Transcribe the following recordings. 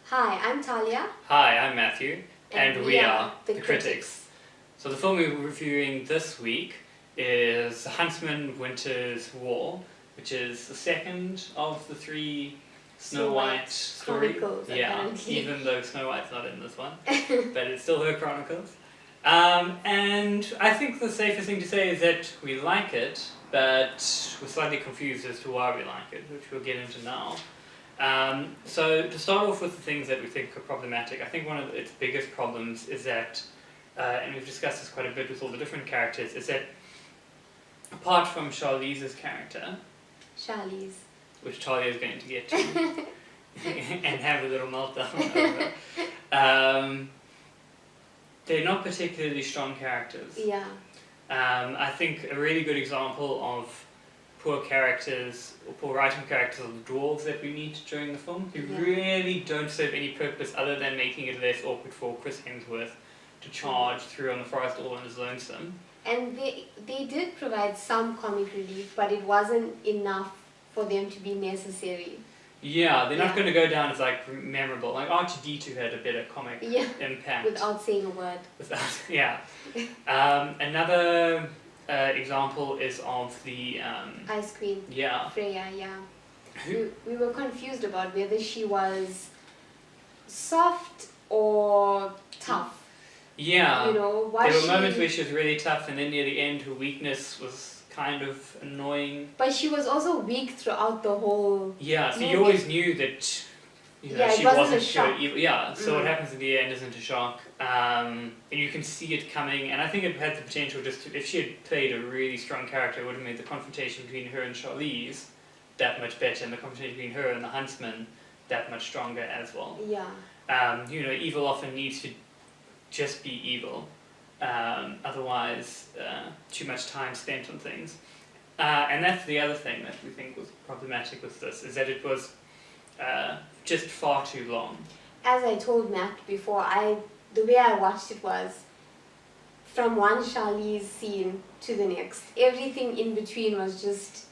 Hi, I'm Talia. Hi, I'm Matthew, and we are the the Critics. So the film we're reviewing this week is Huntsman, Winter's War, which is the second of the three Snow White stories. Yeah, apparently. even though Snow White's not in this one, but it's still her chronicles. And I think the safest thing to say is that we like it, but we're slightly confused as to why we like it, which we'll get into now. So to start off with the things that we think are problematic, I think one of its biggest problems is that, and we've discussed this quite a bit with all the different characters, is that apart from Charlize's character, which Talia is going to get to, and have a little meltdown over, they're not particularly strong characters. Yeah. I think a really good example of poor characters, or poor writing characters, are the dwarves that we meet during the film, who really don't serve any purpose other than making it less awkward for Chris Hemsworth to charge through on the forest all on his lonesome. And they did provide some comic relief, but it wasn't enough for them to be necessary. Yeah, they're not going to go down as like memorable. Like R2-D2 had a better comic impact. Without saying a word. Another example is of the Ice Queen. Yeah. Freya, yeah. We were confused about whether she was soft or tough. Yeah. You know, there were moments where she was really tough, and then near the end her weakness was kind of annoying. But she was also weak throughout the whole Yeah, so movie. you always knew that she wasn't a shock. good. Yeah, so what happens in the end isn't a shock. And you can see it coming, and I think it had the potential just to, if she had played a really strong character, it would have made the confrontation between her and Charlize that much better, and the confrontation between her and the Huntsman that much stronger as well. Yeah. Evil often needs to just be evil. Otherwise, too much time spent on things. And that's the other thing that we think was problematic with this, is that it was just far too long. As I told Matt before, the way I watched it was from one Charlize scene to the next. Everything in between was just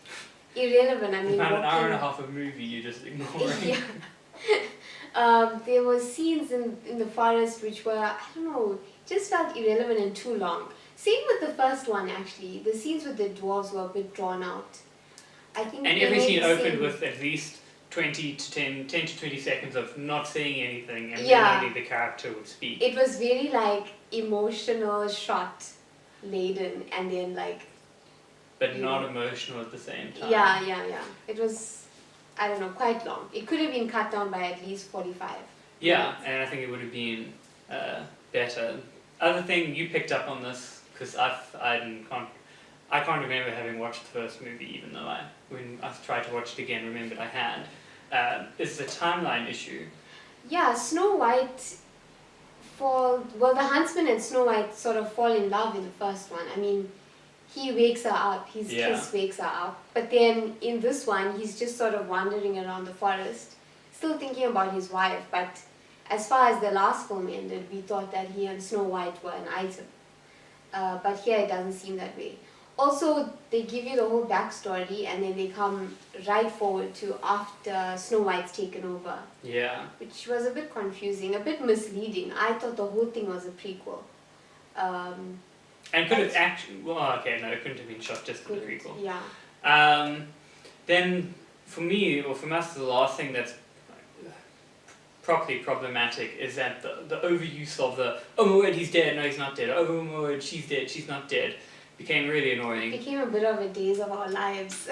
irrelevant. I mean, about an hour and a half of movie you're just ignoring. Yeah. There were scenes in the forest which were, I don't know, just felt irrelevant and too long. Same with the first one, actually. The scenes with the dwarves were a bit drawn out. I think. And every scene opened with at least 10 to 20 seconds of not saying anything, and then only the character would speak. It was very like emotional shot laden, and then like. But not emotional at the same time. Yeah. It was, I don't know, quite long. It could have been cut down by at least 45. Yeah, minutes. and I think it would have been better. Other thing, you picked up on this, because I can't remember having watched the first movie, even though when I tried to watch it again, remembered I had. Is the timeline issue. Yeah, Snow White the Huntsman and Snow White sort of fall in love in the first one. I mean, he wakes her up, his kiss wakes her up. But then in this one, he's just sort of wandering around the forest, still thinking about his wife. But as far as the last film ended, we thought that he and Snow White were an item. But here it doesn't seem that way. Also, they give you the whole backstory, and then they come right forward to after Snow White's taken over. Yeah. Which was a bit confusing, a bit misleading. I thought the whole thing was a prequel. And could have actually... Well, okay, no, it couldn't have been shot just as a prequel. Yeah. Then, for me, or from us, the last thing that's properly problematic is that the overuse of oh my word, he's dead, no he's not dead, oh my word, she's dead, she's not dead, became really annoying. It became a bit of a Days of Our Lives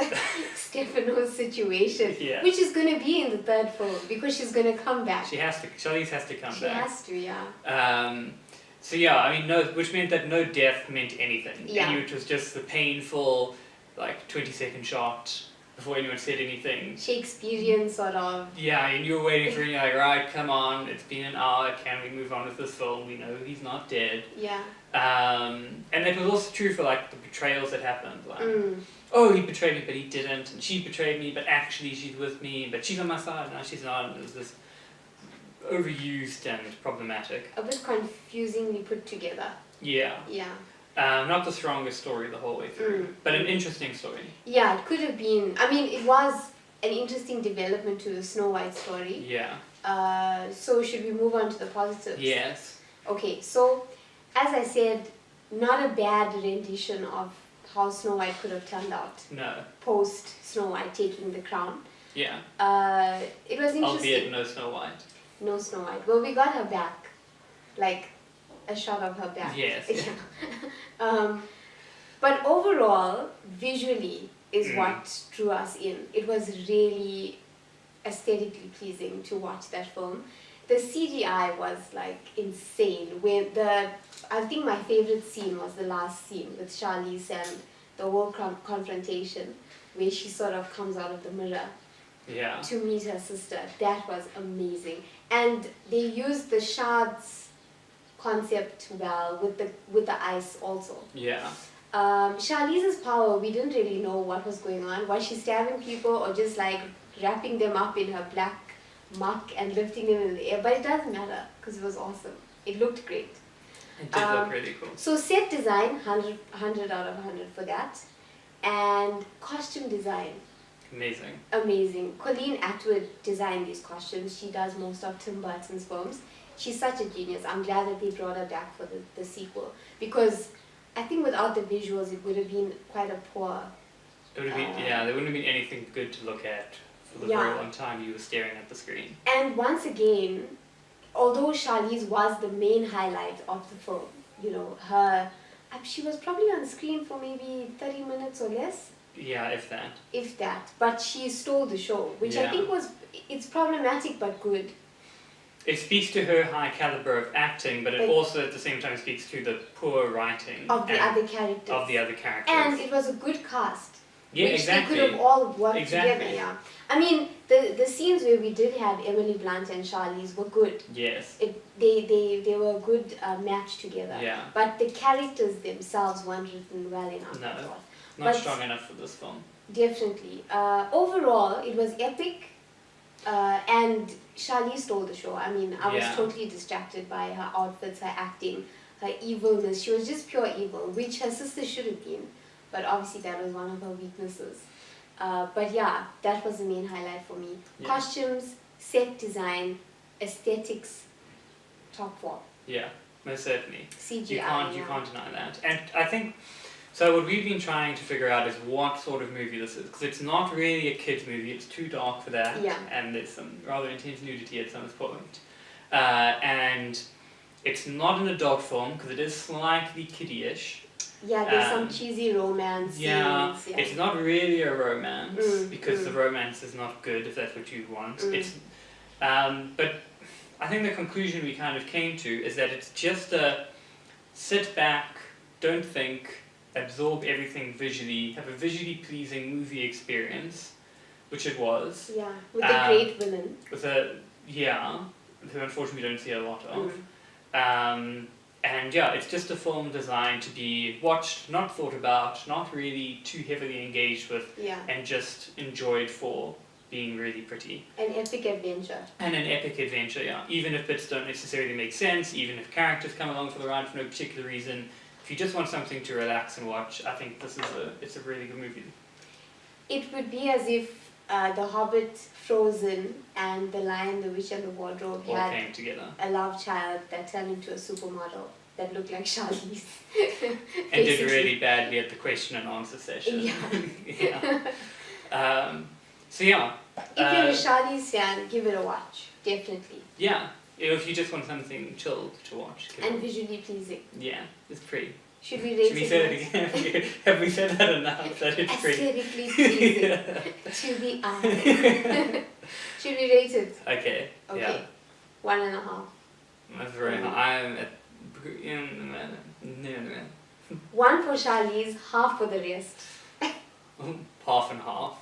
Stefano's situation, Yeah. which is going to be in the third film, because she's going to come back. Charlize has to come back. She has to, yeah. So yeah, I mean, which meant that no death meant anything. Yeah. And it was just the painful, 20-second shot before anyone said anything. Shakespearean sort of. Yeah, and you were waiting for, you're like, right, come on, it's been an hour, can we move on with this film? We know he's not dead. Yeah. And that was also true for the betrayals that happened. Oh, he betrayed me, but he didn't, and she betrayed me, but actually she's with me, but she's on my side, now she's not. And it was this overused and problematic. A bit confusingly put together. Yeah. Yeah. Not the strongest story the whole way through, but an interesting story. Yeah, it could have been. I mean, it was an interesting development to the Snow White story. Yeah. So should we move on to the positives? Yes. Okay, so as I said, not a bad rendition of how Snow White could have turned out. No. Post Snow White taking the crown. Yeah. It was interesting. Albeit no Snow White. No Snow White. Well, we got her back. Like, a shot of her back. Yes. Yeah. But overall, visually is what drew us in. It was really aesthetically pleasing to watch that film. The CGI was like insane. I think my favorite scene was the last scene with Charlize and the whole confrontation, where she sort of comes out of the mirror to meet her sister. That was amazing. And they used the shards concept well with the ice also. Yeah. Charlize's power, we didn't really know what was going on. Was she stabbing people or just like wrapping them up in her black muck and lifting them in the air? But it doesn't matter because it was awesome. It looked great. It did look really cool. So set design, 100 out of 100 for that. And costume design. Amazing. Amazing. Colleen Atwood designed these costumes. She does most of Tim Burton's films. She's such a genius. I'm glad that they brought her back for the sequel. Because I think without the visuals, it would have been quite a poor... It would have been, there wouldn't have been anything good to look at for the very long time you were staring at the screen. And once again, although Charlize was the main highlight of the film, you know, she was probably on screen for maybe 30 minutes or less. Yeah, if that. If that. But she stole the show, which I think it's problematic but good. It speaks to her high caliber of acting, but it also at the same time speaks to the poor writing of the other characters. And it was a good cast. Yeah, which exactly. they could have all worked together, yeah. I mean, the scenes where we did have Emily Blunt and Charlize were good. Yes. They were a good match together. Yeah. But the characters themselves weren't written well enough. No, not strong enough for this film. Definitely. Overall, it was epic. And Charlize stole the show. I mean, I was totally distracted by her outfits, her acting, her evilness. She was just pure evil, which her sister should have been. But obviously that was one of her weaknesses. But yeah, that was the main highlight for me. Yeah. Costumes, set design, aesthetics, top 4. Yeah, most certainly. CGI, you can't deny that. And I think... So what we've been trying to figure out is what sort of movie this is, because it's not really a kids movie, it's too dark for that, and there's some rather intense nudity at some point. And it's not an adult film, because it is slightly kiddie-ish. Yeah, there's some cheesy romance scenes. Yeah, it's not really a romance, because the romance is not good, if that's what you want. It's, but I think the conclusion we kind of came to is that it's just a sit back, don't think, absorb everything visually, have a visually pleasing movie experience, which it was. Yeah, with a great villain. Who unfortunately we don't see a lot of. And yeah, it's just a film designed to be watched, not thought about, not really too heavily engaged with, and just enjoyed for being really pretty. An epic adventure. And an epic adventure, yeah. Even if bits don't necessarily make sense, even if characters come along for the ride for no particular reason, if you just want something to relax and watch, I think it's a really good movie. It would be as if The Hobbit, Frozen, and The Lion, the Witch, and the Wardrobe all came together. A love child that turned into a supermodel that looked like Charlize. And did really badly at the question and answer session. So yeah. If you're a Charlize fan, give it a watch, definitely. Yeah. If you just want something chilled to watch. And visually pleasing. Yeah, it's pretty. Should we rate it? Say that again? Have we said that enough? That it's pretty. Aesthetically pleasing to the eye. Should we rate it? Okay. Yeah. 1.5. That's very high. I'm at... 1 for Charlize, half for the rest. Half and half.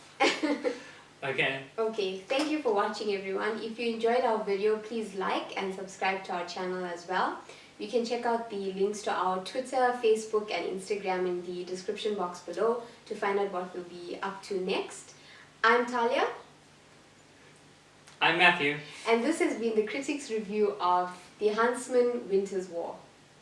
Okay. Okay, thank you for watching everyone. If you enjoyed our video, please like and subscribe to our channel as well. You can check out the links to our Twitter, Facebook and Instagram in the description box below to find out what we'll be up to next. I'm Talia. I'm Matthew. And this has been the critics' review of The Huntsman Winter's War.